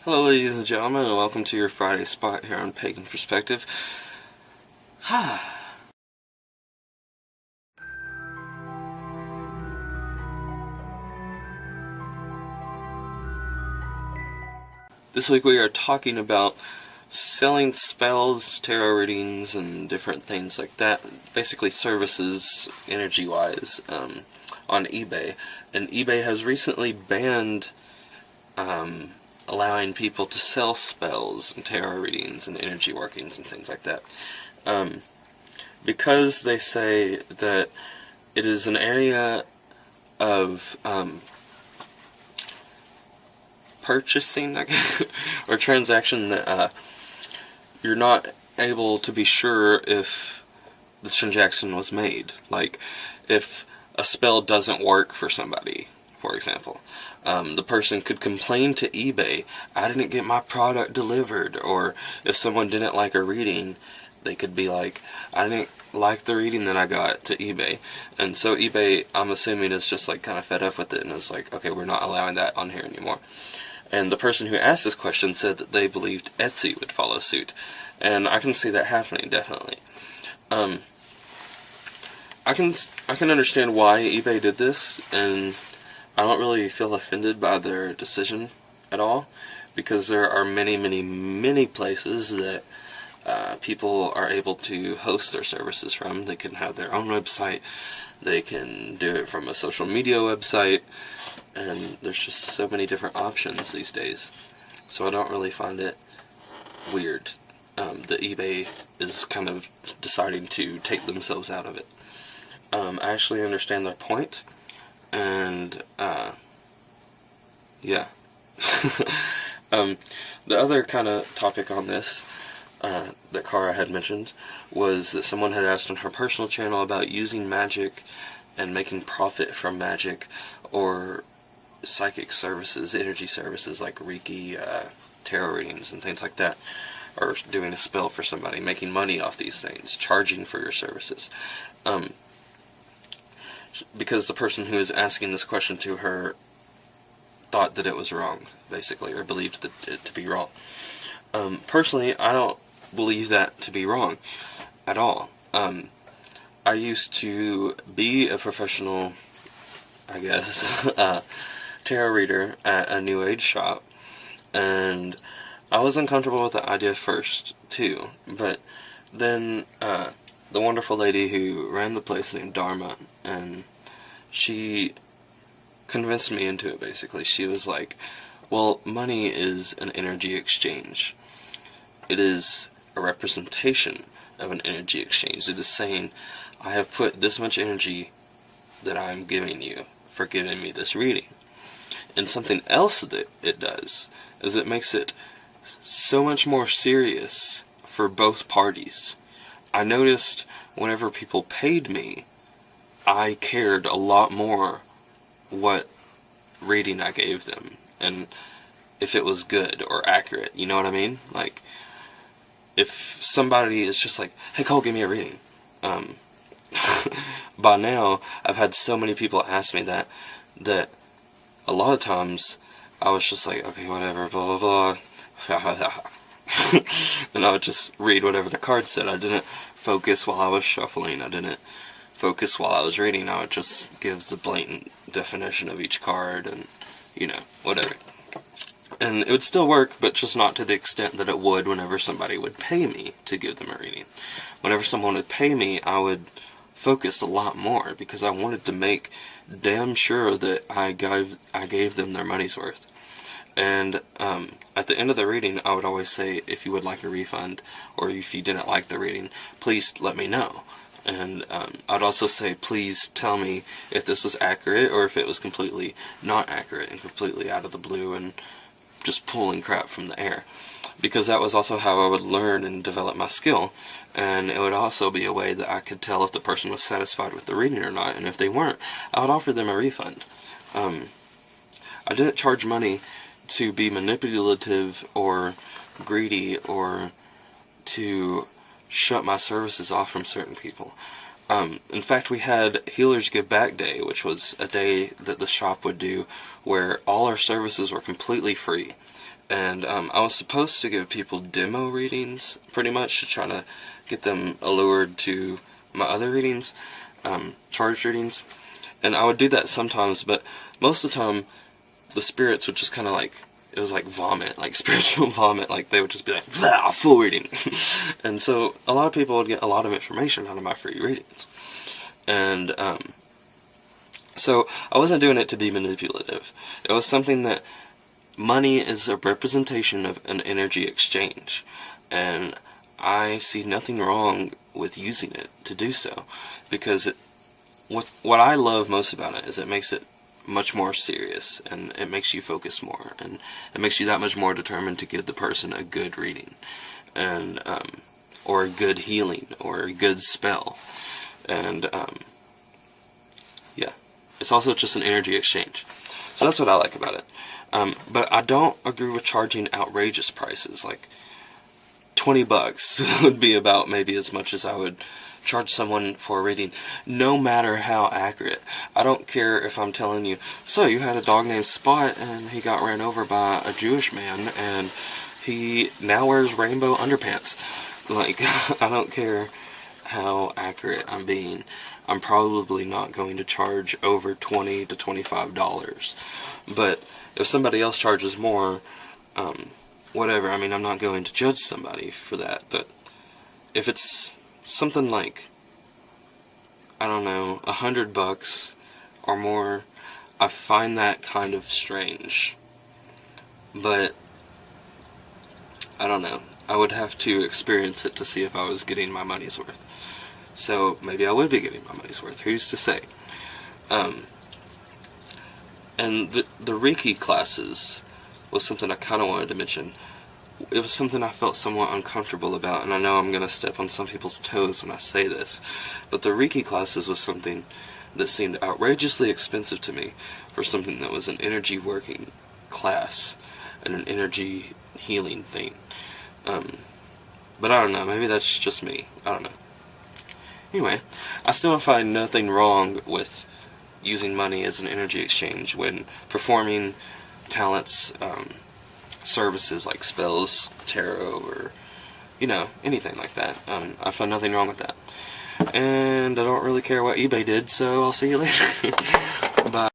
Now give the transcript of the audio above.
Hello ladies and gentlemen, and welcome to your Friday spot here on Pagan Perspective. This week we are talking about selling spells, tarot readings, and different things like that. Basically services, energy-wise, on eBay. And eBay has recently banned allowing people to sell spells and tarot readings and energy workings and things like that. Because they say that it is an area of purchasing or transaction that you're not able to be sure if the transaction was made. Like, if a spell doesn't work for somebody, for example, the person could complain to eBay, I didn't get my product delivered. Or if someone didn't like a reading, they could be like, I didn't like the reading that I got, to eBay. And so eBay, I'm assuming, is just like kind of fed up with it and is like, okay, we're not allowing that on here anymore. And the person who asked this question said that they believed Etsy would follow suit. And I can see that happening, definitely. I can understand why eBay did this, and I don't really feel offended by their decision at all, because there are many places that people are able to host their services from. They can have their own website, they can do it from a social media website, and there's just so many different options these days. So I don't really find it weird that eBay is kind of deciding to take themselves out of it. I actually understand their point, and yeah. The other kind of topic on this that Cara had mentioned was that someone had asked on her personal channel about using magic and making profit from magic, or psychic services, energy services like Reiki, tarot readings, and things like that, or doing a spell for somebody, making money off these things, charging for your services. Because the person who is asking this question to her thought that it was wrong, basically, or believed it to be wrong. Personally, I don't believe that to be wrong at all. I used to be a professional, I guess, tarot reader at a New Age shop, and I was uncomfortable with the idea first, too, but then the wonderful lady who ran the place named Dharma, and she convinced me into it, basically. She was like, well, money is an energy exchange. It is a representation of an energy exchange. It is saying, I have put this much energy that I'm giving you for giving me this reading. And something else that it does is it makes it so much more serious for both parties. I noticed whenever people paid me, I cared a lot more what reading I gave them, and if it was good or accurate, you know what I mean? Like, if somebody is just like, hey Cole, give me a reading, by now, I've had so many people ask me that a lot of times, I was just like, okay, whatever, blah, blah, blah, and I would just read whatever the card said. I didn't focus while I was shuffling, I didn't focus while I was reading. I would just give the blatant definition of each card, and, you know, whatever. And it would still work, but just not to the extent that it would whenever somebody would pay me to give them a reading. Whenever someone would pay me, I would focus a lot more, because I wanted to make damn sure that I gave them their money's worth. And at the end of the reading, I would always say, if you would like a refund, or if you didn't like the reading, please let me know. And I'd also say, please tell me if this was accurate, or if it was completely not accurate and completely out of the blue and just pulling crap from the air. Because that was also how I would learn and develop my skill. And it would also be a way that I could tell if the person was satisfied with the reading or not, and if they weren't, I would offer them a refund. I didn't charge money to be manipulative or greedy, or to shut my services off from certain people. In fact, we had Healers Give Back Day, which was a day that the shop would do where all our services were completely free. And I was supposed to give people demo readings, pretty much, to try to get them allured to my other readings, charged readings. And I would do that sometimes, but most of the time, the spirits would just kind of like, it was like vomit, like spiritual vomit, like they would just be like, full reading. And so a lot of people would get a lot of information out of my free readings. And so I wasn't doing it to be manipulative. It was something that money is a representation of an energy exchange, and I see nothing wrong with using it to do so, because what I love most about it is it makes it much more serious, and it makes you focus more, and it makes you that much more determined to give the person a good reading, and or a good healing, or a good spell. And yeah, it's also just an energy exchange. So that's what I like about it. But I don't agree with charging outrageous prices. Like $20 would be about maybe as much as I would charge someone for a reading, no matter how accurate. I don't care if I'm telling you, so you had a dog named Spot and he got ran over by a Jewish man and he now wears rainbow underpants. Like, I don't care how accurate I'm being. I'm probably not going to charge over $20 to $25. But if somebody else charges more, whatever, I mean, I'm not going to judge somebody for that, but if it's something like, I don't know, $100 or more, I find that kind of strange. But I don't know, I would have to experience it to see if I was getting my money's worth. So maybe I would be getting my money's worth, who's to say? And the Reiki classes was something I kind of wanted to mention. It was something I felt somewhat uncomfortable about, and I know I'm going to step on some people's toes when I say this, but the Reiki classes was something that seemed outrageously expensive to me for something that was an energy working class and an energy healing thing. But I don't know, maybe that's just me. I don't know. Anyway, I still find nothing wrong with using money as an energy exchange when performing talents, services like spells, tarot, or, you know, anything like that. I find nothing wrong with that. And I don't really care what eBay did, so I'll see you later. Bye.